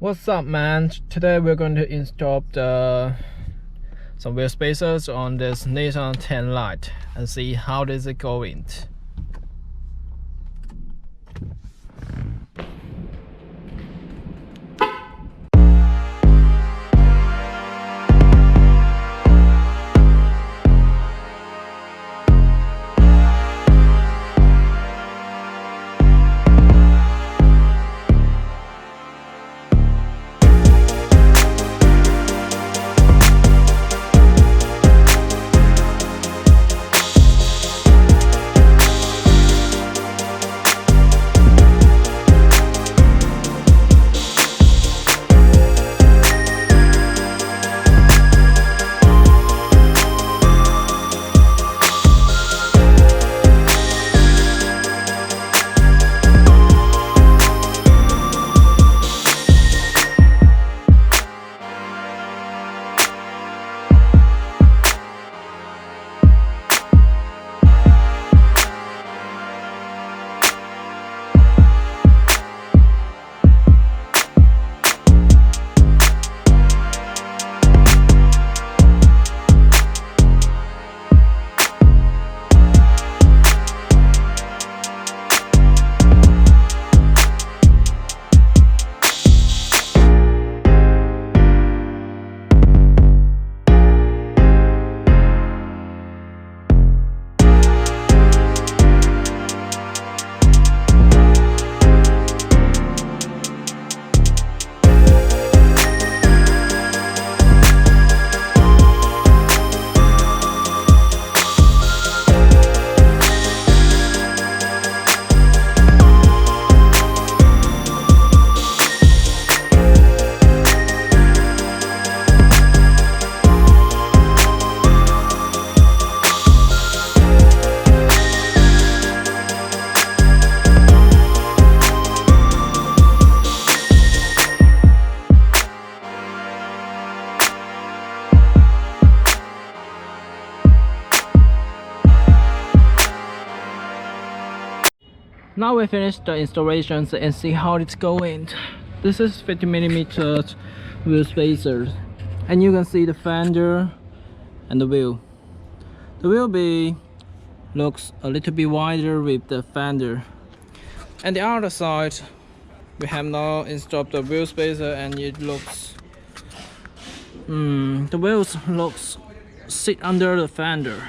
What's up, man? Today we're going to install some wheel spacers on this Nissan 10 Lite and see how is it going. Now we finished the installations and see how it's going. This is 50mm wheel spacers, and you can see the fender and the wheel. The wheel looks a little bit wider with the fender. And the other side, we have now installed the wheel spacer, and it looks the wheels sit under the fender.